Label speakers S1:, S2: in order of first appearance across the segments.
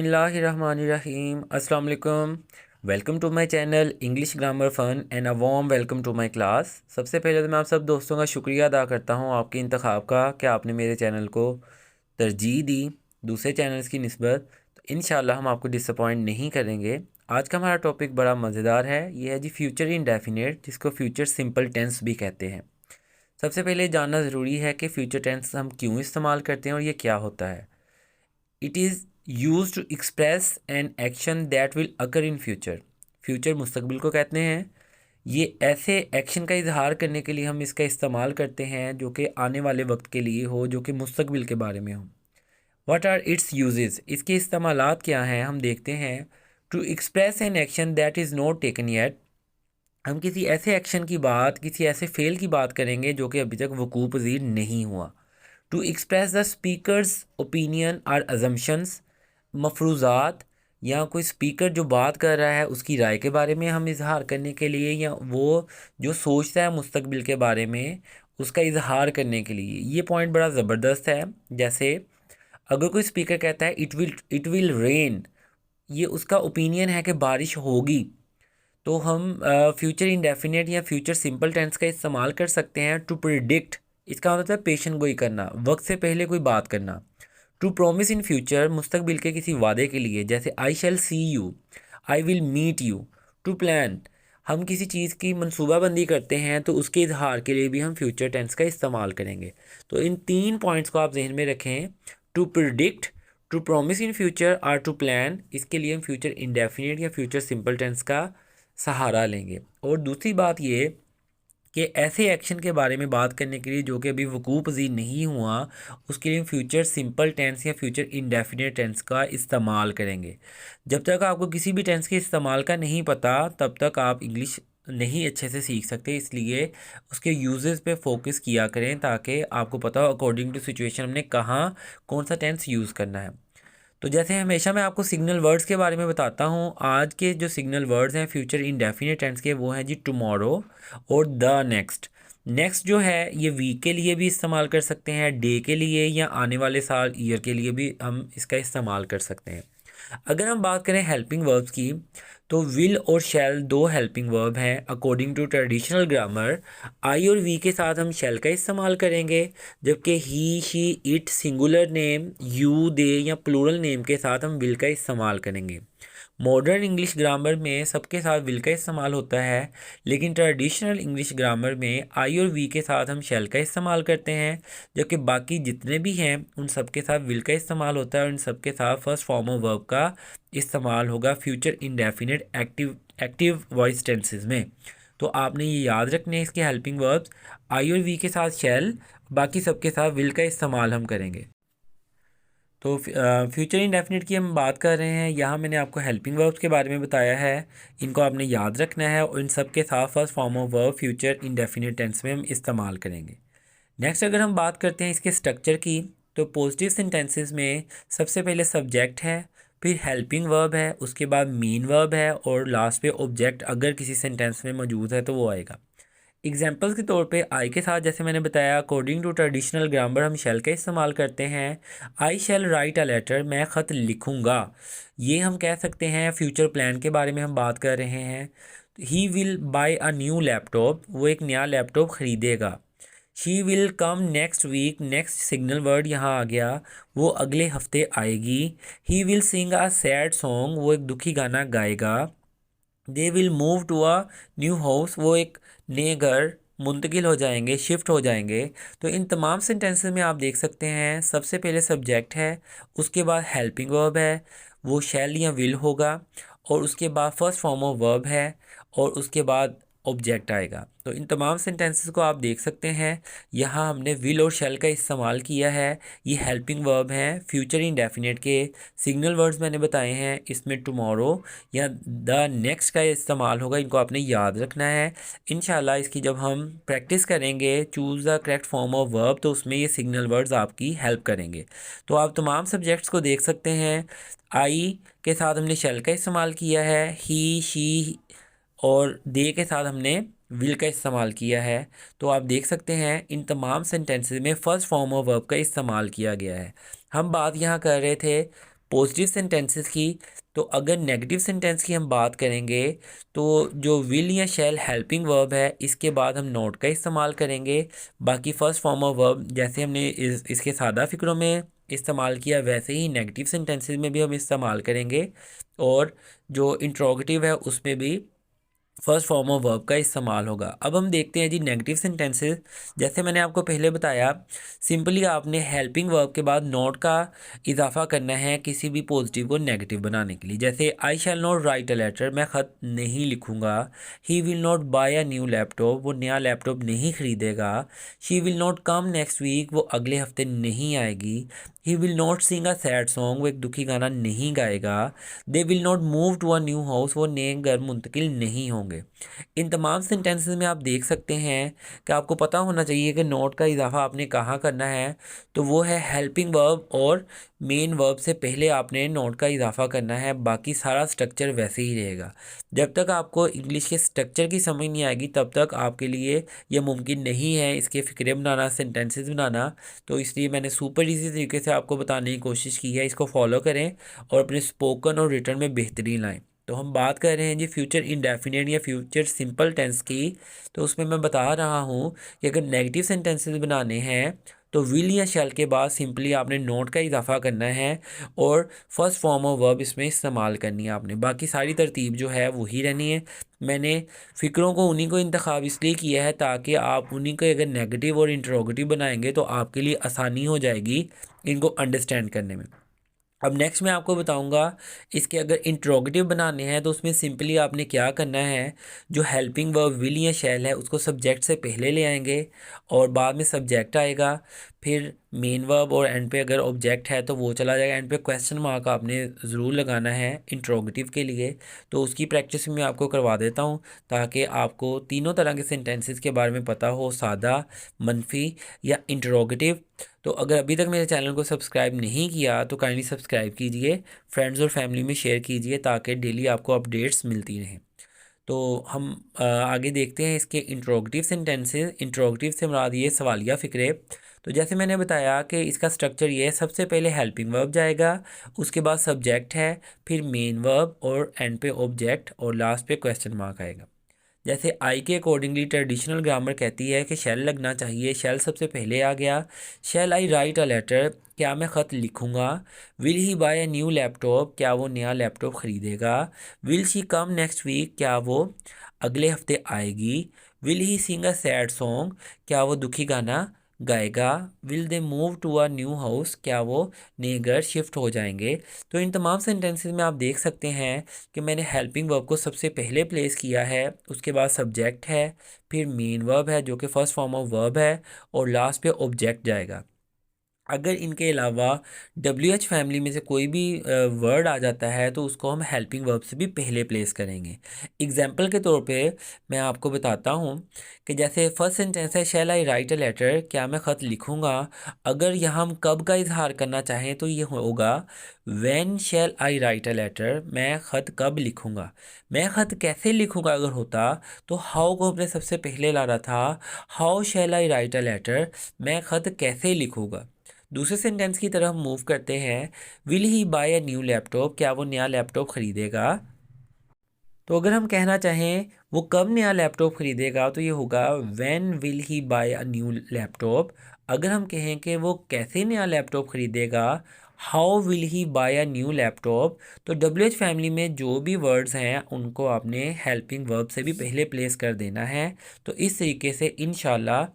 S1: बिस्मिल्लाहिर्रहमानिर्रहीम अस्सलाम वालेकुम। Welcome to my channel English grammar fun and a warm welcome to my class. सबसे पहले तो मैं आप सब दोस्तों का शुक्रिया अदा करता हूँ आपके इंतखाब का कि आपने मेरे चैनल को तरजीह दी दूसरे चैनल्स की निस्बत। तो इंशाल्लाह हम आपको डिसअपॉइंट नहीं करेंगे। आज का हमारा टॉपिक बड़ा मज़ेदार है, ये है जी फ्यूचर इंडेफिनिट, जिसको फ्यूचर सिंपल टेंस भी कहते हैं। सबसे पहले जानना ज़रूरी है कि फ़्यूचर टेंस हम क्यों इस्तेमाल करते हैं और ये क्या होता है। It is use to express an action that will occur in future. Future मुस्तकबिल को कहते हैं। ये ऐसे एक्शन का इजहार करने के लिए हम इसका इस्तेमाल करते हैं जो कि आने वाले वक्त के लिए हो, जो कि मुस्तकबिल के बारे में हो। व्हाट आर इट्स यूजेस, इसके इस्तेमालात क्या हैं हम देखते हैं। To express an action that is not taken yet, हम किसी ऐसे एक्शन की बात, किसी ऐसे फेल की बात करेंगे जो कि अभी तक वकूअ पज़ीर नहीं हुआ। To express the speaker's opinion or assumptions, मफरूज़ात या कोई स्पीकर जो बात कर रहा है उसकी राय के बारे में हम इजहार करने के लिए, या वो जो सोचता है मुस्तकबिल के बारे में उसका इजहार करने के लिए। ये पॉइंट बड़ा ज़बरदस्त है। जैसे अगर कोई स्पीकर कहता है इट विल रेन, ये उसका ओपिनियन है कि बारिश होगी, तो हम फ्यूचर इंडेफिनिट या फ्यूचर सिंपल टेंस का इस्तेमाल कर सकते हैं। टू प्रिडिक्ट, इसका मतलब पेशन गोई करना, वक्त से पहले कोई बात करना। टू प्रोमिस इन फ्यूचर, मुस्तकबिल के किसी वादे के लिए, जैसे I shall see you, I will meet you. To plan, हम किसी चीज़ की मनसूबाबंदी करते हैं तो उसके इजहार के लिए भी हम फ्यूचर टेंस का इस्तेमाल करेंगे। तो इन तीन पॉइंट्स को आप जहन में रखें। To predict, to promise in future और टू प्लान, इसके लिए हम फ्यूचर इंडेफिनिट या फ्यूचर सिंपल टेंस का सहारा लेंगे। और दूसरी बात ये कि ऐसे एक्शन के बारे में बात करने के लिए जो कि अभी वकूअ पज़ीर नहीं हुआ, उसके लिए फ्यूचर सिंपल टेंस या फ्यूचर इंडेफिनिट टेंस का इस्तेमाल करेंगे। जब तक आपको किसी भी टेंस के इस्तेमाल का नहीं पता तब तक आप इंग्लिश नहीं अच्छे से सीख सकते। इसलिए उसके यूजेस पे फोकस किया करें ताकि आपको पता हो अकॉर्डिंग टू सिचुएशन हमने कहाँ कौन सा टेंस यूज़ करना है। तो जैसे हमेशा मैं आपको सिग्नल वर्ड्स के बारे में बताता हूँ, आज के जो सिग्नल वर्ड्स हैं फ्यूचर इंडेफिनिट टेंस के, वो हैं जी टुमारो और द नेक्स्ट। नेक्स्ट जो है ये वीक के लिए भी इस्तेमाल कर सकते हैं, डे के लिए, या आने वाले साल ईयर के लिए भी हम इसका इस्तेमाल कर सकते हैं। अगर हम बात करें हेल्पिंग वर्ब्स की, तो विल और शैल दो हेल्पिंग वर्ब हैं अकॉर्डिंग टू ट्रेडिशनल ग्रामर। आई और वी के साथ हम शैल का इस्तेमाल करेंगे, जबकि he she it singular name, you they या प्लूरल नेम के साथ हम विल का इस्तेमाल करेंगे। मॉडर्न इंग्लिश ग्रामर में सबके साथ विल का इस्तेमाल होता है, लेकिन ट्रेडिशनल इंग्लिश ग्रामर में आई और वी के साथ हम शैल का इस्तेमाल करते हैं, जबकि बाकी जितने भी हैं उन सब के साथ विल का इस्तेमाल होता है और उन सब के साथ फर्स्ट फॉर्म ऑफ वर्ब का इस्तेमाल होगा future indefinite active active voice tenses में। तो आपने ये याद रखने हैं इसके हेल्पिंग वर्ब्स, आई और वी के साथ शैल, बाकी सबके साथ विल का इस्तेमाल हम करेंगे। तो फ्यूचर इंडेफिनिट की हम बात कर रहे हैं, यहाँ मैंने आपको हेल्पिंग वर्ब्स के बारे में बताया है, इनको आपने याद रखना है और इन सब के साथ first form of verb future indefinite tense में हम इस्तेमाल करेंगे। नेक्स्ट अगर हम बात करते हैं इसके स्ट्रक्चर की, तो पॉजिटिव सेंटेंसेस में सबसे पहले सब्जेक्ट है, फिर हेल्पिंग वर्ब है, उसके बाद मेन वर्ब है और लास्ट पे ऑब्जेक्ट अगर किसी सेंटेंस में मौजूद है तो वो आएगा। एग्जाम्पल्स के तौर पे आई के साथ जैसे मैंने बताया अकॉर्डिंग टू ट्रेडिशनल ग्रामर हम शैल का इस्तेमाल करते हैं। आई शैल राइट अ लेटर, मैं ख़त लिखूँगा, ये हम कह सकते हैं फ्यूचर प्लान के बारे में हम बात कर रहे हैं। He will buy a new laptop, वो एक नया लैपटॉप ख़रीदेगा। She will come next week, next signal word यहाँ आ गया, वो अगले हफ्ते आएगी। He will sing a sad song, वो एक दुखी गाना गाएगा। They will move to a new house, वो एक नए घर मुंतकिल हो जाएंगे, शिफ्ट हो जाएंगे। तो इन तमाम सेंटेंसेस में आप देख सकते हैं सबसे पहले सब्जेक्ट है, उसके बाद हेल्पिंग वर्ब है, वो शैल या विल होगा, और उसके बाद फर्स्ट फॉर्म ऑफ वर्ब है, और उसके बाद ऑब्जेक्ट आएगा। तो इन तमाम सेंटेंसेस को आप देख सकते हैं, यहाँ हमने विल और शैल का इस्तेमाल किया है। ये हेल्पिंग वर्ब हैं फ्यूचर इंडेफिनिट के। सिग्नल वर्ड्स मैंने बताए हैं, इसमें टुमारो या द नेक्स्ट का इस्तेमाल होगा, इनको आपने याद रखना है। इंशाल्लाह इसकी जब हम प्रैक्टिस करेंगे choose the correct form of verb, तो उसमें ये सिग्नल वर्ड्स आपकी हेल्प करेंगे। तो आप तमाम सब्जेक्ट्स को देख सकते हैं। आई के साथ हमने शैल का इस्तेमाल किया है, ही शी और दे के साथ हमने विल का इस्तेमाल किया है। तो आप देख सकते हैं इन तमाम सेंटेंसेस में फ़र्स्ट फॉर्म ऑफ वर्ब का इस्तेमाल किया गया है। हम बात यहाँ कर रहे थे पॉजिटिव सेंटेंसेस की, तो अगर नेगेटिव सेंटेंस की हम बात करेंगे तो जो विल या शैल हेल्पिंग वर्ब है, इसके बाद हम नॉट का इस्तेमाल करेंगे। बाकी फर्स्ट फॉर्म ऑफ वर्ब जैसे हमने इसके सादा फिक्रों में इस्तेमाल किया, वैसे ही नेगेटिव सेंटेंसेस में भी हम इस्तेमाल करेंगे, और जो इंट्रोगेटिव है उसमें भी फर्स्ट फॉर्म ऑफ वर्ब का इस्तेमाल होगा। अब हम देखते हैं जी नेगेटिव सेंटेंसेस। जैसे मैंने आपको पहले बताया, सिंपली आपने हेल्पिंग वर्ब के बाद नॉट का इजाफा करना है किसी भी पॉजिटिव को नेगेटिव बनाने के लिए। जैसे I shall not write a letter, मैं ख़त नहीं लिखूंगा। He will not buy a new laptop, वो नया लैपटॉप नहीं ख़रीदेगा। She will not come next week, वो अगले हफ्ते नहीं आएगी। He will not sing a sad song, वो एक दुखी गाना नहीं गाएगा। They will not move to a new house, वो नए घर मुंतकिल नहीं होंगे। इन तमाम सेंटेंसेस में आप देख सकते हैं कि आपको पता होना चाहिए कि नोट का इजाफा आपने कहाँ करना है, तो वो है हेल्पिंग वर्ब और मेन वर्ब से पहले आपने नोट का इजाफा करना है। बाकी सारा स्ट्रक्चर वैसे ही रहेगा। जब तक आपको इंग्लिश के स्ट्रक्चर की समझ नहीं आएगी तब तक आपके लिए यह मुमकिन नहीं है इसके फ़िक्रे बनाना, सेंटेंसेस बनाना। तो इसलिए मैंने सुपर इजी तरीके से आपको बताने की कोशिश की है। इसको फॉलो करें और अपने स्पोकन और रिटर्न में बेहतरीन लाएं। तो हम बात कर रहे हैं जी फ्यूचर इंडेफिनिट या फ्यूचर सिंपल टेंस की। तो उसमें मैं बता रहा हूँ कि अगर नेगेटिव सेंटेंसेस बनाने हैं तो विल या शैल के बाद सिंपली आपने नोट का इजाफा करना है और फर्स्ट फॉर्म ऑफ वर्ब इसमें इस्तेमाल करनी है आपने। बाकी सारी तरतीब जो है वही रहनी है। मैंने फ़िक्रों को उन्हीं को इंतखाब इसलिए किया है ताकि आप उन्हीं को अगर नेगेटिव और इंट्रोगेटिव बनाएंगे तो आपके लिए आसानी हो जाएगी इनको अंडरस्टैंड करने में। अब नेक्स्ट मैं आपको बताऊंगा इसके अगर इंट्रोगेटिव बनाने हैं तो उसमें सिंपली आपने क्या करना है, जो हेल्पिंग वर्ब विल या शैल है उसको सब्जेक्ट से पहले ले आएंगे और बाद में सब्जेक्ट आएगा, फिर मेन वर्ब और एंड पे अगर ऑब्जेक्ट है तो वो चला जाएगा। एंड पे क्वेश्चन मार्क आपने ज़रूर लगाना है इंट्रोगेटिव के लिए। तो उसकी प्रैक्टिस मैं आपको करवा देता हूँ ताकि आपको तीनों तरह के सेंटेंसेस के बारे में पता हो, सादा, मनफी या इंट्रोगेटिव। तो अगर अभी तक मेरे चैनल को सब्सक्राइब नहीं किया तो काइंडली सब्सक्राइब कीजिए, फ्रेंड्स और फैमिली में शेयर कीजिए ताकि डेली आपको अपडेट्स मिलती रहें। तो हम आगे देखते हैं इसके इंट्रोगेटिव सेंटेंसेस। इंट्रोगेटिव से मुराद ये सवालिया फ़िक्रे। तो जैसे मैंने बताया कि इसका स्ट्रक्चर ये है, सबसे पहले हेल्पिंग वर्ब जाएगा, उसके बाद सब्जेक्ट है, फिर मेन वर्ब और एंड पे ऑब्जेक्ट और लास्ट पे क्वेश्चन मार्क आएगा। जैसे आई के अकॉर्डिंगली ट्रेडिशनल ग्रामर कहती है कि शैल लगना चाहिए, शैल सबसे पहले आ गया। शैल आई राइट अ लेटर, क्या मैं ख़त लिखूँगा। Will he buy a new laptop, क्या वो नया लैपटॉप ख़रीदेगा। Will she come next week, क्या वो अगले हफ्ते आएगी। Will he sing a sad song, क्या वो दुखी गाना गाएगा। Will they move to a new house, क्या वो नए घर शिफ्ट हो जाएंगे। तो इन तमाम सेंटेंसेस में आप देख सकते हैं कि मैंने हेल्पिंग वर्ब को सबसे पहले प्लेस किया है, उसके बाद सब्जेक्ट है, फिर मेन वर्ब है जो कि फर्स्ट फॉर्म ऑफ वर्ब है, और लास्ट पे ऑब्जेक्ट जाएगा। अगर इनके अलावा WH फैमिली में से कोई भी वर्ड आ जाता है तो उसको हम हेल्पिंग वर्ब से भी पहले प्लेस करेंगे। एग्जाम्पल के तौर पे मैं आपको बताता हूँ कि जैसे फर्स्ट सेंटेंस है शैल आई राइट अ लेटर, क्या मैं ख़त लिखूँगा। अगर यहाँ हम कब का इजहार करना चाहें तो ये होगा when shall I write a letter, मैं ख़त कब लिखूँगा। मैं ख़त कैसे लिखूँगा अगर होता तो हाउ को हमने सबसे पहले लाना था। How shall I write a letter, मैं ख़त कैसे लिखूँगा। दूसरे सेंटेंस की तरफ मूव करते हैं। Will he buy a new laptop, क्या वो नया लैपटॉप खरीदेगा। तो अगर हम कहना चाहें वो कब नया लैपटॉप खरीदेगा तो ये होगा when will he buy a new laptop. अगर हम कहें कि वो कैसे नया लैपटॉप खरीदेगा, how will he buy a new laptop. तो WH फैमिली में जो भी वर्ड्स हैं उनको आपने हेल्पिंग वर्ब से भी पहले प्लेस कर देना है। तो इस तरीके से इंशाल्लाह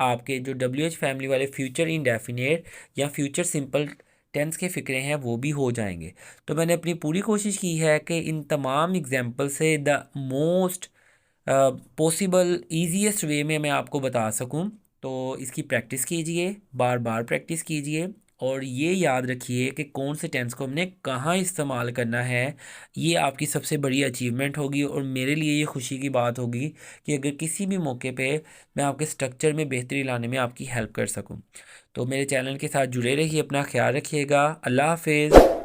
S1: आपके जो WH फैमिली वाले फ्यूचर इंडेफिनिट या फ्यूचर सिंपल टेंस के फ़िक्रे हैं वो भी हो जाएंगे। तो मैंने अपनी पूरी कोशिश की है कि इन तमाम एग्जाम्पल से द मोस्ट पॉसिबल ईजीएस्ट वे में मैं आपको बता सकूं। तो इसकी प्रैक्टिस कीजिए, बार बार प्रैक्टिस कीजिए, और ये याद रखिए कि कौन से टेंस को हमने कहाँ इस्तेमाल करना है। ये आपकी सबसे बड़ी अचीवमेंट होगी और मेरे लिए ये खुशी की बात होगी कि अगर किसी भी मौके पे मैं आपके स्ट्रक्चर में बेहतरी लाने में आपकी हेल्प कर सकूं। तो मेरे चैनल के साथ जुड़े रहिए, अपना ख्याल रखिएगा। अल्लाह हाफिज़।